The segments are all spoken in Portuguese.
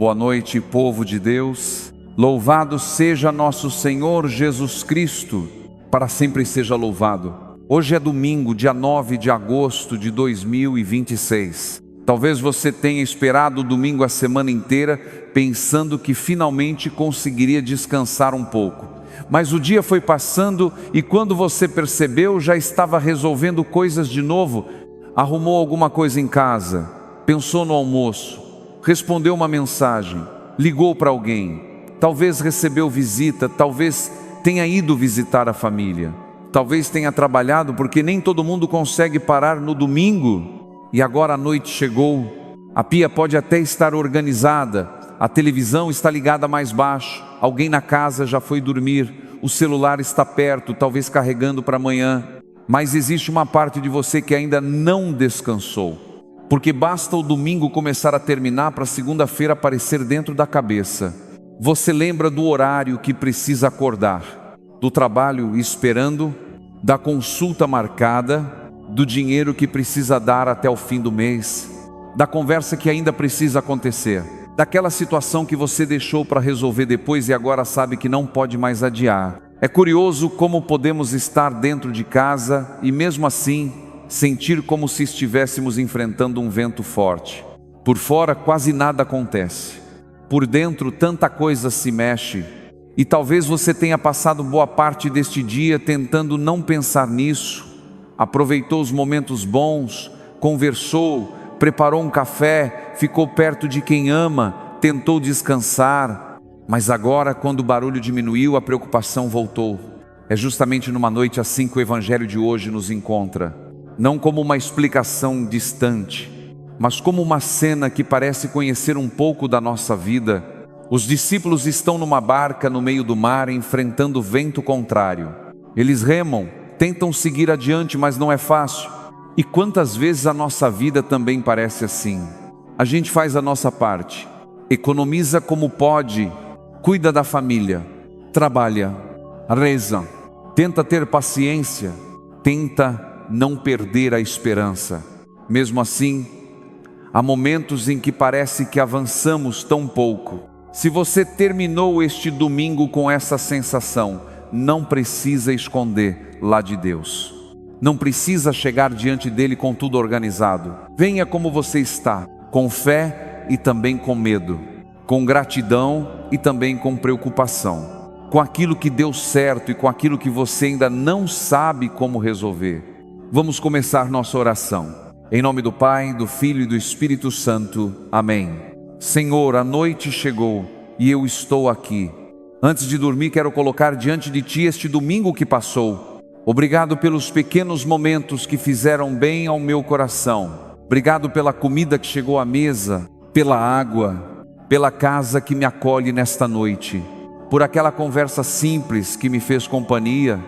Boa noite, povo de Deus. Louvado seja nosso Senhor Jesus Cristo, para sempre seja louvado. Hoje é domingo, dia 9 de agosto de 2026. Talvez você tenha esperado o domingo a semana inteira, pensando que finalmente conseguiria descansar um pouco. Mas o dia foi passando e quando você percebeu, já estava resolvendo coisas de novo. Arrumou alguma coisa em casa, pensou no almoço, respondeu uma mensagem, ligou para alguém, talvez recebeu visita, talvez tenha ido visitar a família, talvez tenha trabalhado, porque nem todo mundo consegue parar no domingo. E agora a noite chegou, a pia pode até estar organizada, a televisão está ligada mais baixo, alguém na casa já foi dormir, o celular está perto, talvez carregando para amanhã. Mas existe uma parte de você que ainda não descansou, porque basta o domingo começar a terminar para segunda-feira aparecer dentro da cabeça. Você lembra do horário que precisa acordar, do trabalho esperando, da consulta marcada, do dinheiro que precisa dar até o fim do mês, da conversa que ainda precisa acontecer, daquela situação que você deixou para resolver depois e agora sabe que não pode mais adiar. É curioso como podemos estar dentro de casa e mesmo assim sentir como se estivéssemos enfrentando um vento forte. Por fora quase nada acontece, por dentro tanta coisa se mexe. E talvez você tenha passado boa parte deste dia tentando não pensar nisso. Aproveitou os momentos bons, conversou, preparou um café, ficou perto de quem ama, tentou descansar. Mas agora, quando o barulho diminuiu, a preocupação voltou. É justamente numa noite assim que o Evangelho de hoje nos encontra. Não como uma explicação distante, mas como uma cena que parece conhecer um pouco da nossa vida. Os discípulos estão numa barca no meio do mar, enfrentando o vento contrário. Eles remam, tentam seguir adiante, mas não é fácil. E quantas vezes a nossa vida também parece assim. A gente faz a nossa parte, economiza como pode, cuida da família, trabalha, reza, tenta ter paciência, tenta não perder a esperança. Mesmo assim, há momentos em que parece que avançamos tão pouco. Se você terminou este domingo com essa sensação, não precisa esconder lá de Deus. Não precisa chegar diante dele com tudo organizado. Venha como você está, com fé e também com medo, com gratidão e também com preocupação, com aquilo que deu certo e com aquilo que você ainda não sabe como resolver. Vamos começar nossa oração. Em nome do Pai, do Filho e do Espírito Santo. Amém. Senhor, a noite chegou e eu estou aqui. Antes de dormir, quero colocar diante de Ti este domingo que passou. Obrigado pelos pequenos momentos que fizeram bem ao meu coração. Obrigado pela comida que chegou à mesa, pela água, pela casa que me acolhe nesta noite, por aquela conversa simples que me fez companhia,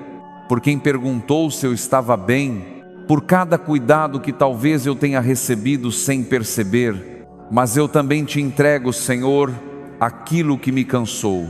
por quem perguntou se eu estava bem, por cada cuidado que talvez eu tenha recebido sem perceber. Mas eu também te entrego, Senhor, aquilo que me cansou.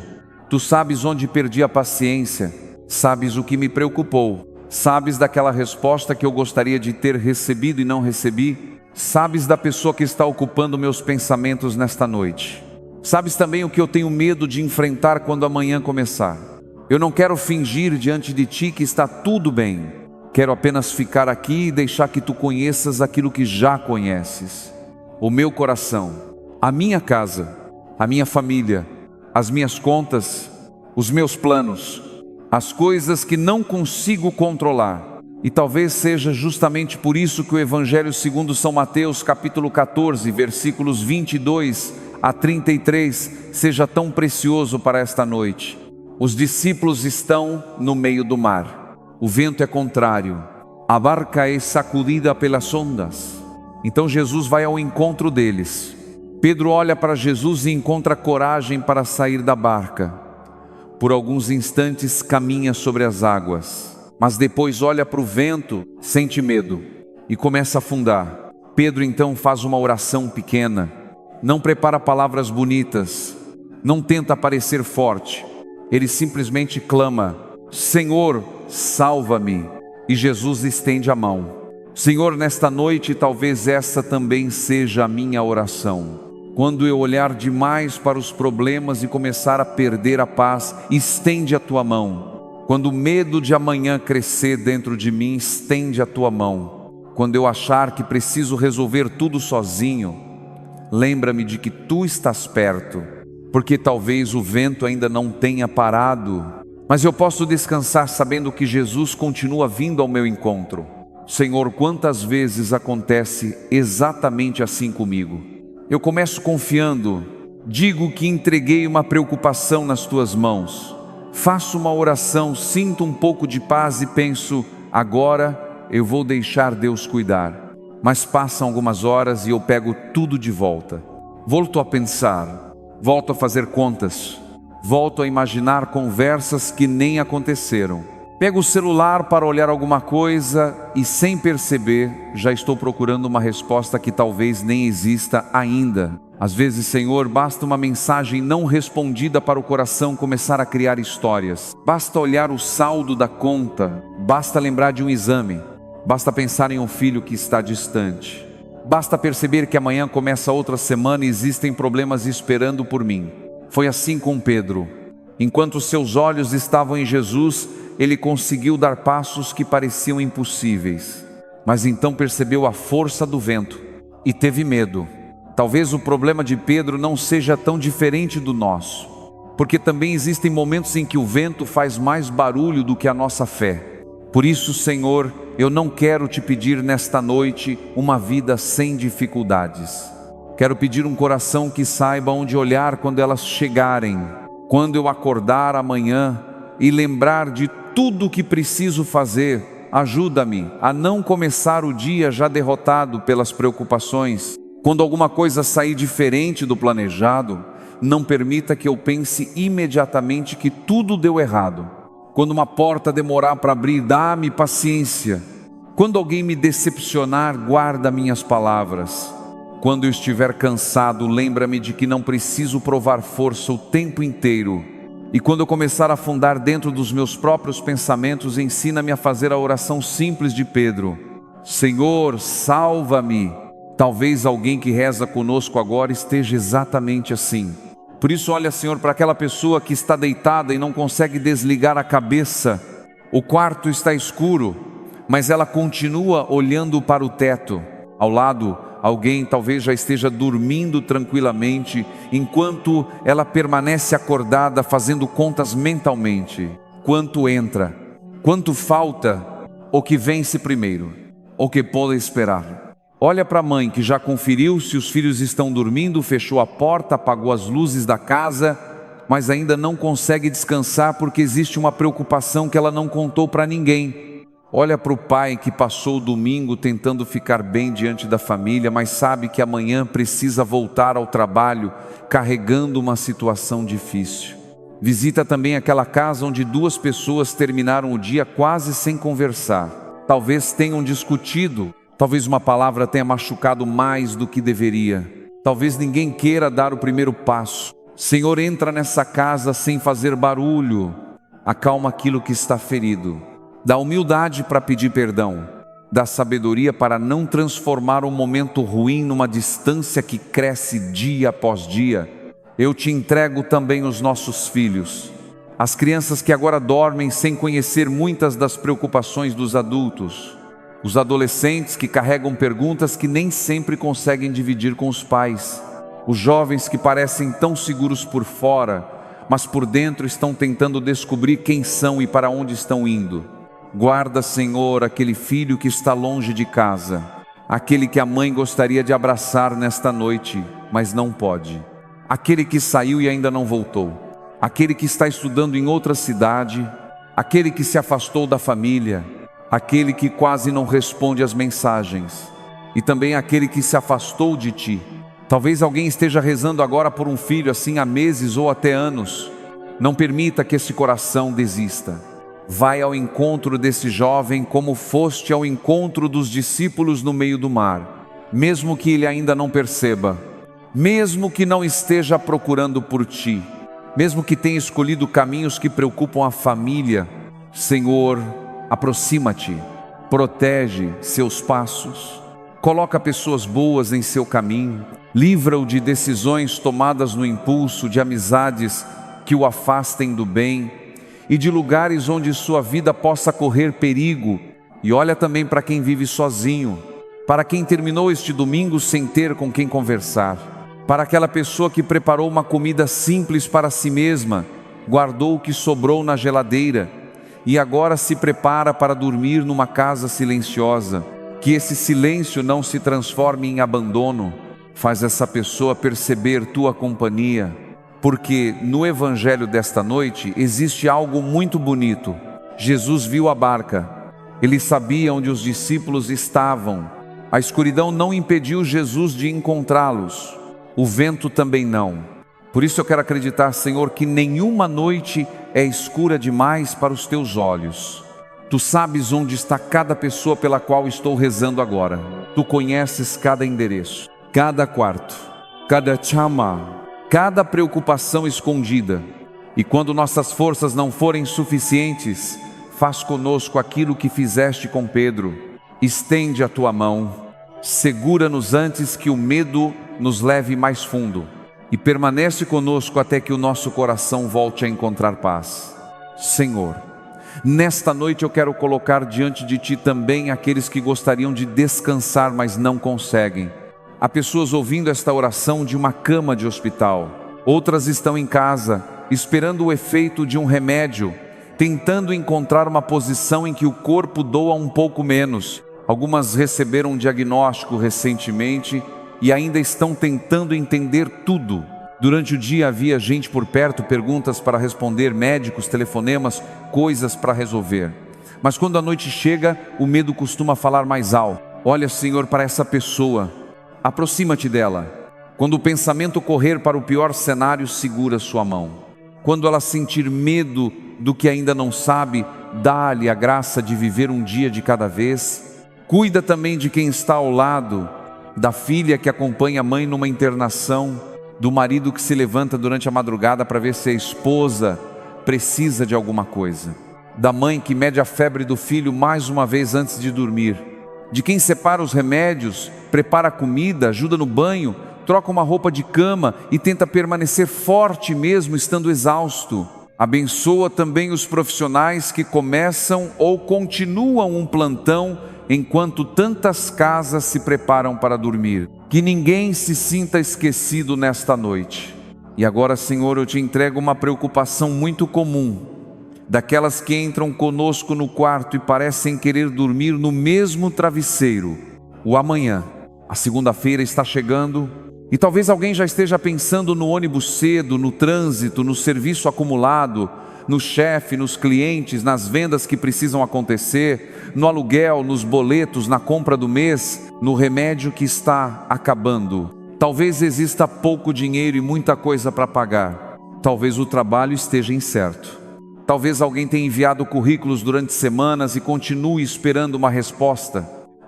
Tu sabes onde perdi a paciência, sabes o que me preocupou, sabes daquela resposta que eu gostaria de ter recebido e não recebi, sabes da pessoa que está ocupando meus pensamentos nesta noite, sabes também o que eu tenho medo de enfrentar quando amanhã começar. Eu não quero fingir diante de Ti que está tudo bem. Quero apenas ficar aqui e deixar que Tu conheças aquilo que já conheces. O meu coração, a minha casa, a minha família, as minhas contas, os meus planos, as coisas que não consigo controlar. E talvez seja justamente por isso que o Evangelho segundo São Mateus, capítulo 14, versículos 22 a 33, seja tão precioso para esta noite. Os discípulos estão no meio do mar. O vento é contrário. A barca é sacudida pelas ondas. Então Jesus vai ao encontro deles. Pedro olha para Jesus e encontra coragem para sair da barca. Por alguns instantes caminha sobre as águas, mas depois olha para o vento, sente medo e começa a afundar. Pedro então faz uma oração pequena. Não prepara palavras bonitas. Não tenta parecer forte. Ele simplesmente clama: Senhor, salva-me. E Jesus estende a mão. Senhor, nesta noite talvez essa também seja a minha oração. Quando eu olhar demais para os problemas e começar a perder a paz, estende a tua mão. Quando o medo de amanhã crescer dentro de mim, estende a tua mão. Quando eu achar que preciso resolver tudo sozinho, lembra-me de que tu estás perto, porque talvez o vento ainda não tenha parado, mas eu posso descansar sabendo que Jesus continua vindo ao meu encontro. Senhor, quantas vezes acontece exatamente assim comigo? Eu começo confiando, digo que entreguei uma preocupação nas tuas mãos, faço uma oração, sinto um pouco de paz e penso, agora eu vou deixar Deus cuidar. Mas passam algumas horas e eu pego tudo de volta. Volto a pensar, volto a fazer contas, volto a imaginar conversas que nem aconteceram. Pego o celular para olhar alguma coisa e, sem perceber, já estou procurando uma resposta que talvez nem exista ainda. Às vezes, Senhor, basta uma mensagem não respondida para o coração começar a criar histórias. Basta olhar o saldo da conta, basta lembrar de um exame, basta pensar em um filho que está distante. Basta perceber que amanhã começa outra semana e existem problemas esperando por mim. Foi assim com Pedro. Enquanto seus olhos estavam em Jesus, ele conseguiu dar passos que pareciam impossíveis. Mas então percebeu a força do vento e teve medo. Talvez o problema de Pedro não seja tão diferente do nosso, porque também existem momentos em que o vento faz mais barulho do que a nossa fé. Por isso, Senhor, eu não quero te pedir nesta noite uma vida sem dificuldades. Quero pedir um coração que saiba onde olhar quando elas chegarem. Quando eu acordar amanhã e lembrar de tudo o que preciso fazer, ajuda-me a não começar o dia já derrotado pelas preocupações. Quando alguma coisa sair diferente do planejado, não permita que eu pense imediatamente que tudo deu errado. Quando uma porta demorar para abrir, dá-me paciência. Quando alguém me decepcionar, guarda minhas palavras. Quando eu estiver cansado, lembra-me de que não preciso provar força o tempo inteiro. E quando eu começar a afundar dentro dos meus próprios pensamentos, ensina-me a fazer a oração simples de Pedro. Senhor, salva-me. Talvez alguém que reza conosco agora esteja exatamente assim. Por isso, olha, Senhor, para aquela pessoa que está deitada e não consegue desligar a cabeça. O quarto está escuro, mas ela continua olhando para o teto. Ao lado, alguém talvez já esteja dormindo tranquilamente, enquanto ela permanece acordada, fazendo contas mentalmente. Quanto entra, quanto falta, o que vence primeiro, o que pode esperar. Olha para a mãe que já conferiu se os filhos estão dormindo, fechou a porta, apagou as luzes da casa, mas ainda não consegue descansar porque existe uma preocupação que ela não contou para ninguém. Olha para o pai que passou o domingo tentando ficar bem diante da família, mas sabe que amanhã precisa voltar ao trabalho carregando uma situação difícil. Visita também aquela casa onde duas pessoas terminaram o dia quase sem conversar. Talvez tenham discutido, talvez uma palavra tenha machucado mais do que deveria. Talvez ninguém queira dar o primeiro passo. Senhor, entra nessa casa sem fazer barulho. Acalma aquilo que está ferido. Dá humildade para pedir perdão. Dá sabedoria para não transformar um momento ruim numa distância que cresce dia após dia. Eu te entrego também os nossos filhos. As crianças que agora dormem sem conhecer muitas das preocupações dos adultos. Os adolescentes que carregam perguntas que nem sempre conseguem dividir com os pais. Os jovens que parecem tão seguros por fora, mas por dentro estão tentando descobrir quem são e para onde estão indo. Guarda, Senhor, aquele filho que está longe de casa, aquele que a mãe gostaria de abraçar nesta noite, mas não pode. Aquele que saiu e ainda não voltou. Aquele que está estudando em outra cidade, aquele que se afastou da família, aquele que quase não responde às mensagens, e também aquele que se afastou de ti. Talvez alguém esteja rezando agora por um filho assim há meses ou até anos. Não permita que esse coração desista. Vai ao encontro desse jovem como foste ao encontro dos discípulos no meio do mar, mesmo que ele ainda não perceba, mesmo que não esteja procurando por ti, mesmo que tenha escolhido caminhos que preocupam a família. Senhor, aproxima-te, protege seus passos, coloca pessoas boas em seu caminho, livra-o de decisões tomadas no impulso, de amizades que o afastem do bem e de lugares onde sua vida possa correr perigo. E olha também para quem vive sozinho, para quem terminou este domingo sem ter com quem conversar, para aquela pessoa que preparou uma comida simples para si mesma, guardou o que sobrou na geladeira e agora se prepara para dormir numa casa silenciosa. Que esse silêncio não se transforme em abandono. Faz essa pessoa perceber tua companhia, porque no evangelho desta noite existe algo muito bonito. Jesus viu a barca, ele sabia onde os discípulos estavam. A escuridão não impediu Jesus de encontrá-los, o vento também não. Por isso eu quero acreditar, Senhor, que nenhuma noite é escura demais para os teus olhos. Tu sabes onde está cada pessoa pela qual estou rezando agora. Tu conheces cada endereço, cada quarto, cada chama, cada preocupação escondida. E quando nossas forças não forem suficientes, faz conosco aquilo que fizeste com Pedro. Estende a tua mão, segura-nos antes que o medo nos leve mais fundo, e permanece conosco até que o nosso coração volte a encontrar paz. Senhor, nesta noite eu quero colocar diante de Ti também aqueles que gostariam de descansar, mas não conseguem. Há pessoas ouvindo esta oração de uma cama de hospital. Outras estão em casa, esperando o efeito de um remédio, tentando encontrar uma posição em que o corpo doa um pouco menos. Algumas receberam um diagnóstico recentemente e ainda estão tentando entender tudo. Durante o dia havia gente por perto, perguntas para responder, médicos, telefonemas, coisas para resolver. Mas quando a noite chega, o medo costuma falar mais alto. Olha, Senhor, para essa pessoa, aproxima-te dela. Quando o pensamento correr para o pior cenário, segura sua mão. Quando ela sentir medo do que ainda não sabe, dá-lhe a graça de viver um dia de cada vez. Cuida também de quem está ao lado, da filha que acompanha a mãe numa internação, do marido que se levanta durante a madrugada para ver se a esposa precisa de alguma coisa, da mãe que mede a febre do filho mais uma vez antes de dormir, de quem separa os remédios, prepara a comida, ajuda no banho, troca uma roupa de cama e tenta permanecer forte mesmo estando exausto. Abençoa também os profissionais que começam ou continuam um plantão enquanto tantas casas se preparam para dormir. Que ninguém se sinta esquecido nesta noite. E agora, Senhor, eu te entrego uma preocupação muito comum, daquelas que entram conosco no quarto e parecem querer dormir no mesmo travesseiro. O amanhã, a segunda-feira está chegando, e talvez alguém já esteja pensando no ônibus cedo, no trânsito, no serviço acumulado, no chefe, nos clientes, nas vendas que precisam acontecer, no aluguel, nos boletos, na compra do mês, no remédio que está acabando. Talvez exista pouco dinheiro e muita coisa para pagar. Talvez o trabalho esteja incerto. Talvez alguém tenha enviado currículos durante semanas e continue esperando uma resposta.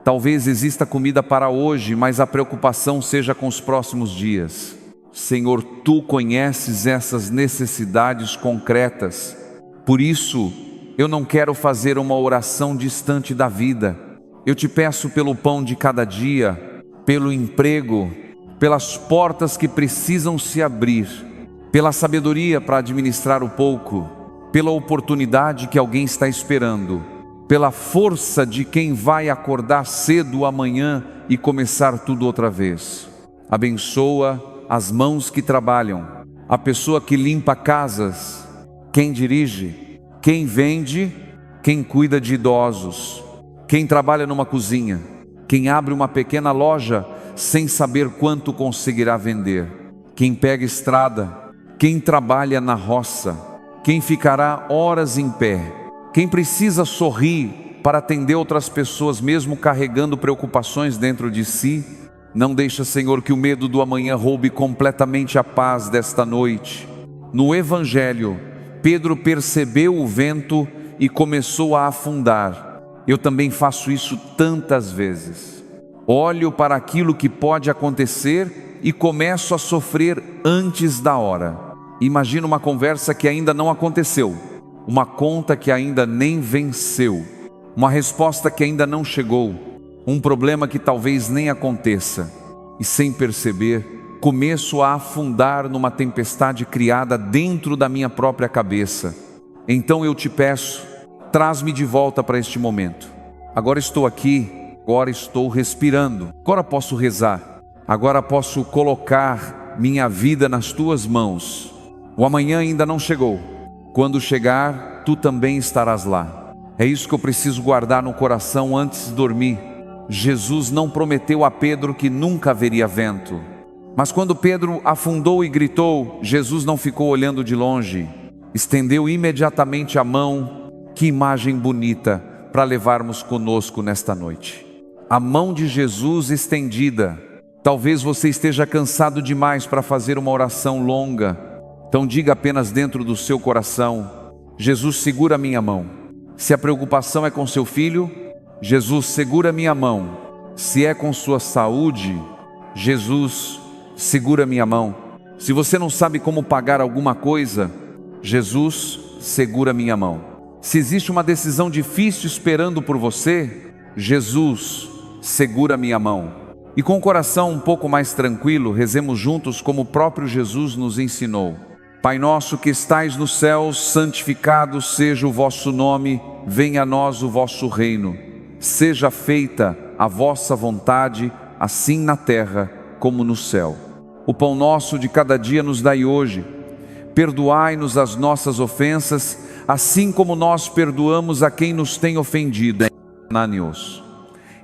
Talvez exista comida para hoje, mas a preocupação seja com os próximos dias. Senhor, Tu conheces essas necessidades concretas. Por isso, eu não quero fazer uma oração distante da vida. Eu te peço pelo pão de cada dia, pelo emprego, pelas portas que precisam se abrir, pela sabedoria para administrar o pouco, pela oportunidade que alguém está esperando, pela força de quem vai acordar cedo amanhã e começar tudo outra vez. Abençoa as mãos que trabalham, a pessoa que limpa casas, quem dirige, quem vende, quem cuida de idosos, quem trabalha numa cozinha, quem abre uma pequena loja sem saber quanto conseguirá vender, quem pega estrada, quem trabalha na roça, quem ficará horas em pé, quem precisa sorrir para atender outras pessoas mesmo carregando preocupações dentro de si. Não deixa, Senhor, que o medo do amanhã roube completamente a paz desta noite. No Evangelho, Pedro percebeu o vento e começou a afundar. Eu também faço isso tantas vezes. Olho para aquilo que pode acontecer e começo a sofrer antes da hora. Imagina uma conversa que ainda não aconteceu, uma conta que ainda nem venceu, uma resposta que ainda não chegou, um problema que talvez nem aconteça, e sem perceber, começo a afundar numa tempestade criada dentro da minha própria cabeça. Então eu te peço, traz-me de volta para este momento. Agora estou aqui, agora estou respirando, agora posso rezar, agora posso colocar minha vida nas tuas mãos. O amanhã ainda não chegou. Quando chegar, tu também estarás lá. É isso que eu preciso guardar no coração antes de dormir. Jesus não prometeu a Pedro que nunca haveria vento. Mas quando Pedro afundou e gritou, Jesus não ficou olhando de longe. Estendeu imediatamente a mão. Que imagem bonita para levarmos conosco nesta noite. A mão de Jesus estendida. Talvez você esteja cansado demais para fazer uma oração longa. Então diga apenas dentro do seu coração: Jesus, segura a minha mão. Se a preocupação é com seu filho, Jesus, segura a minha mão. Se é com sua saúde, Jesus, segura a minha mão. Se você não sabe como pagar alguma coisa, Jesus, segura a minha mão. Se existe uma decisão difícil esperando por você, Jesus, segura a minha mão. E com o coração um pouco mais tranquilo, rezemos juntos como o próprio Jesus nos ensinou. Pai nosso que estais nos céus, santificado seja o vosso nome, venha a nós o vosso reino. Seja feita a vossa vontade, assim na terra como no céu. O pão nosso de cada dia nos dai hoje. Perdoai-nos as nossas ofensas, assim como nós perdoamos a quem nos tem ofendido.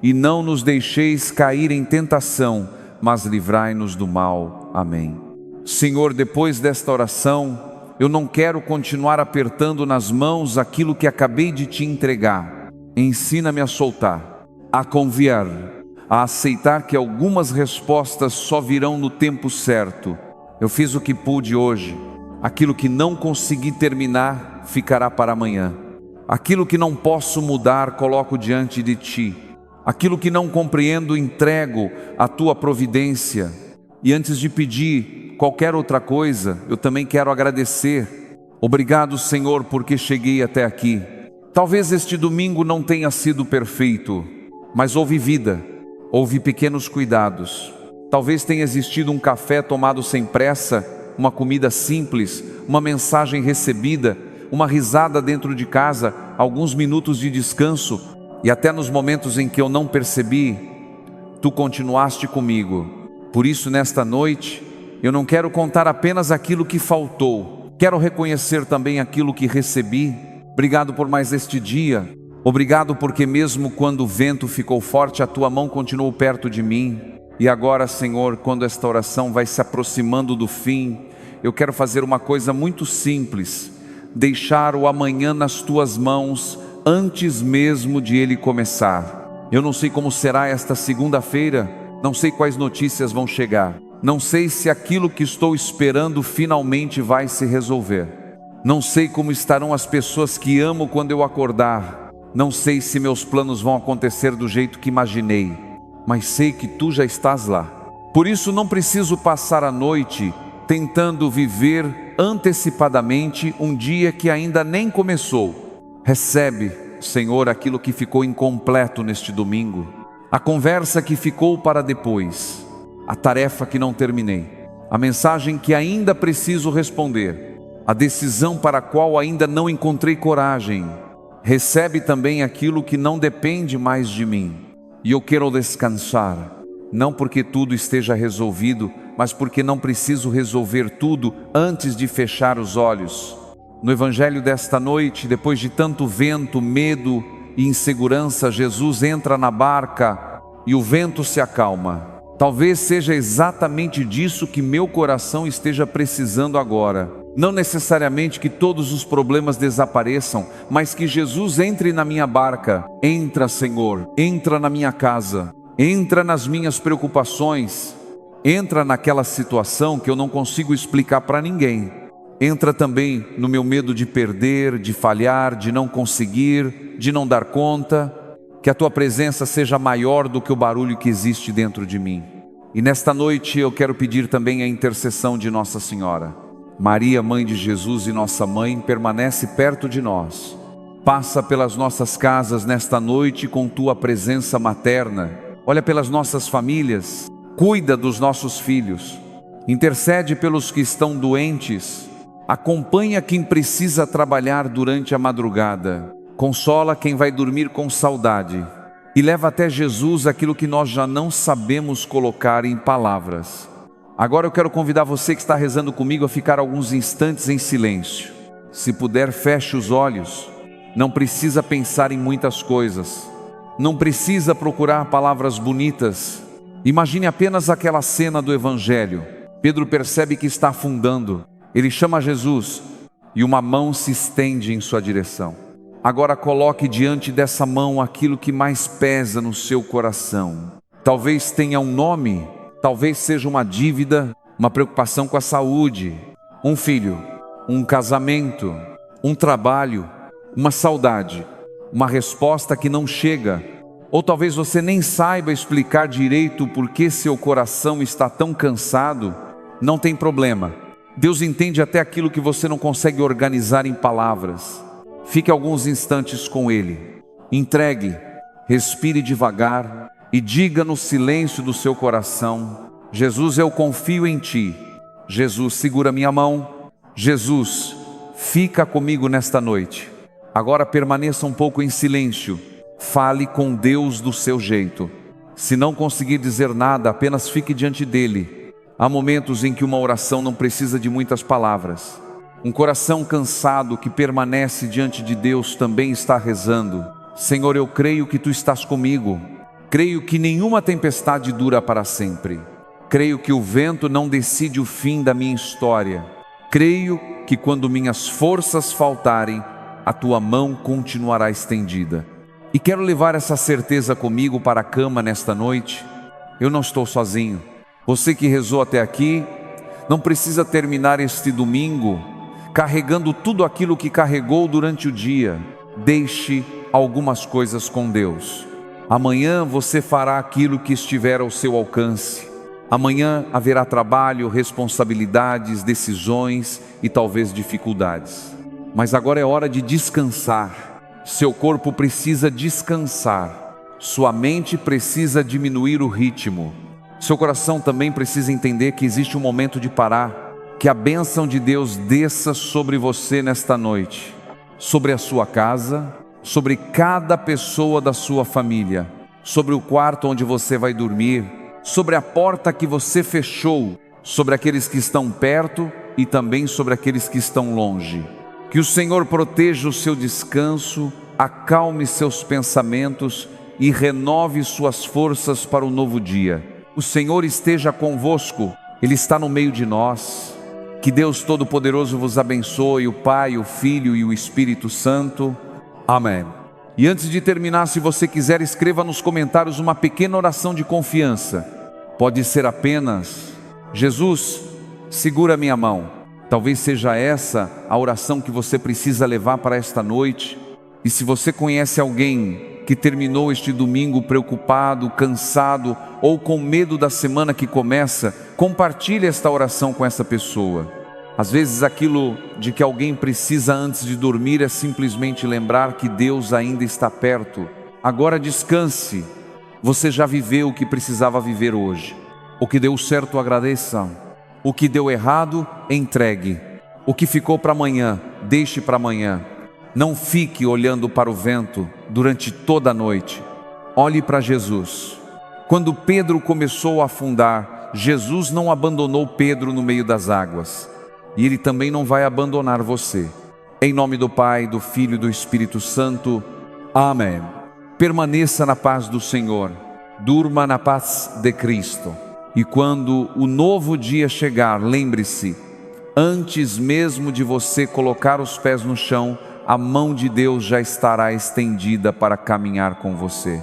E não nos deixeis cair em tentação, mas livrai-nos do mal. Amém. Senhor, depois desta oração, eu não quero continuar apertando nas mãos aquilo que acabei de te entregar. Ensina-me a soltar, a confiar, a aceitar que algumas respostas só virão no tempo certo. Eu fiz o que pude hoje. Aquilo que não consegui terminar, ficará para amanhã. Aquilo que não posso mudar, coloco diante de ti. Aquilo que não compreendo, entrego à tua providência. E antes de pedir qualquer outra coisa, eu também quero agradecer. Obrigado, Senhor, porque cheguei até aqui. Talvez este domingo não tenha sido perfeito, mas houve vida, houve pequenos cuidados. Talvez tenha existido um café tomado sem pressa, uma comida simples, uma mensagem recebida, uma risada dentro de casa, alguns minutos de descanso, e até nos momentos em que eu não percebi, tu continuaste comigo. Por isso, nesta noite, eu não quero contar apenas aquilo que faltou, quero reconhecer também aquilo que recebi. Obrigado por mais este dia, obrigado porque mesmo quando o vento ficou forte, a tua mão continuou perto de mim. E agora, Senhor, quando esta oração vai se aproximando do fim, eu quero fazer uma coisa muito simples: deixar o amanhã nas tuas mãos antes mesmo de ele começar. Eu não sei como será esta segunda-feira, não sei quais notícias vão chegar, não sei se aquilo que estou esperando finalmente vai se resolver, não sei como estarão as pessoas que amo quando eu acordar, não sei se meus planos vão acontecer do jeito que imaginei, mas sei que tu já estás lá. Por isso não preciso passar a noite tentando viver antecipadamente um dia que ainda nem começou. Recebe, Senhor, aquilo que ficou incompleto neste domingo, a conversa que ficou para depois, a tarefa que não terminei, a mensagem que ainda preciso responder, a decisão para a qual ainda não encontrei coragem. Recebe também aquilo que não depende mais de mim. E eu quero descansar, não porque tudo esteja resolvido, mas porque não preciso resolver tudo antes de fechar os olhos. No evangelho desta noite, depois de tanto vento, medo e insegurança, Jesus entra na barca e o vento se acalma. Talvez seja exatamente disso que meu coração esteja precisando agora. Não necessariamente que todos os problemas desapareçam, mas que Jesus entre na minha barca. Entra, Senhor, entra na minha casa, entra nas minhas preocupações, entra naquela situação que eu não consigo explicar para ninguém. Entra também no meu medo de perder, de falhar, de não conseguir, de não dar conta. Que a tua presença seja maior do que o barulho que existe dentro de mim. E nesta noite eu quero pedir também a intercessão de Nossa Senhora. Maria, Mãe de Jesus e nossa Mãe, permanece perto de nós. Passa pelas nossas casas nesta noite com tua presença materna. Olha pelas nossas famílias, cuida dos nossos filhos, intercede pelos que estão doentes, acompanha quem precisa trabalhar durante a madrugada, consola quem vai dormir com saudade e leva até Jesus aquilo que nós já não sabemos colocar em palavras. Agora eu quero convidar você que está rezando comigo a ficar alguns instantes em silêncio. Se puder, feche os olhos. Não precisa pensar em muitas coisas, não precisa procurar palavras bonitas. Imagine apenas aquela cena do Evangelho. Pedro percebe que está afundando, ele chama Jesus e uma mão se estende em sua direção. Agora coloque diante dessa mão aquilo que mais pesa no seu coração. Talvez tenha um nome, talvez seja uma dívida, uma preocupação com a saúde, um filho, um casamento, um trabalho, uma saudade, uma resposta que não chega, ou talvez você nem saiba explicar direito por que seu coração está tão cansado. Não tem problema, Deus entende até aquilo que você não consegue organizar em palavras. Fique alguns instantes com Ele, entregue, respire devagar e diga no silêncio do seu coração: Jesus, eu confio em Ti. Jesus, segura minha mão. Jesus, fica comigo nesta noite. Agora permaneça um pouco em silêncio, fale com Deus do seu jeito. Se não conseguir dizer nada, apenas fique diante dEle. Há momentos em que uma oração não precisa de muitas palavras. Um coração cansado que permanece diante de Deus também está rezando: Senhor, eu creio que Tu estás comigo. Creio que nenhuma tempestade dura para sempre. Creio que o vento não decide o fim da minha história. Creio que quando minhas forças faltarem, a Tua mão continuará estendida. E quero levar essa certeza comigo para a cama nesta noite. Eu não estou sozinho. Você que rezou até aqui, não precisa terminar este domingo carregando tudo aquilo que carregou durante o dia. Deixe algumas coisas com Deus. Amanhã você fará aquilo que estiver ao seu alcance. Amanhã haverá trabalho, responsabilidades, decisões e talvez dificuldades. Mas agora é hora de descansar. Seu corpo precisa descansar. Sua mente precisa diminuir o ritmo. Seu coração também precisa entender que existe um momento de parar. Que a bênção de Deus desça sobre você nesta noite. Sobre a sua casa, sobre cada pessoa da sua família. Sobre o quarto onde você vai dormir. Sobre a porta que você fechou. Sobre aqueles que estão perto e também sobre aqueles que estão longe. Que o Senhor proteja o seu descanso, acalme seus pensamentos e renove suas forças para o novo dia. O Senhor esteja convosco, Ele está no meio de nós. Que Deus Todo-Poderoso vos abençoe, o Pai, o Filho e o Espírito Santo. Amém. E antes de terminar, se você quiser, escreva nos comentários uma pequena oração de confiança. Pode ser apenas: Jesus, segura minha mão. Talvez seja essa a oração que você precisa levar para esta noite. E se você conhece alguém que terminou este domingo preocupado, cansado ou com medo da semana que começa, compartilhe esta oração com essa pessoa. Às vezes aquilo de que alguém precisa antes de dormir é simplesmente lembrar que Deus ainda está perto. Agora descanse. Você já viveu o que precisava viver hoje. O que deu certo, agradeça. O que deu errado, entregue. O que ficou para amanhã, deixe para amanhã. Não fique olhando para o vento durante toda a noite. Olhe para Jesus. Quando Pedro começou a afundar, Jesus não abandonou Pedro no meio das águas. E Ele também não vai abandonar você. Em nome do Pai, do Filho e do Espírito Santo. Amém. Permaneça na paz do Senhor. Durma na paz de Cristo. E quando o novo dia chegar, lembre-se, antes mesmo de você colocar os pés no chão, a mão de Deus já estará estendida para caminhar com você.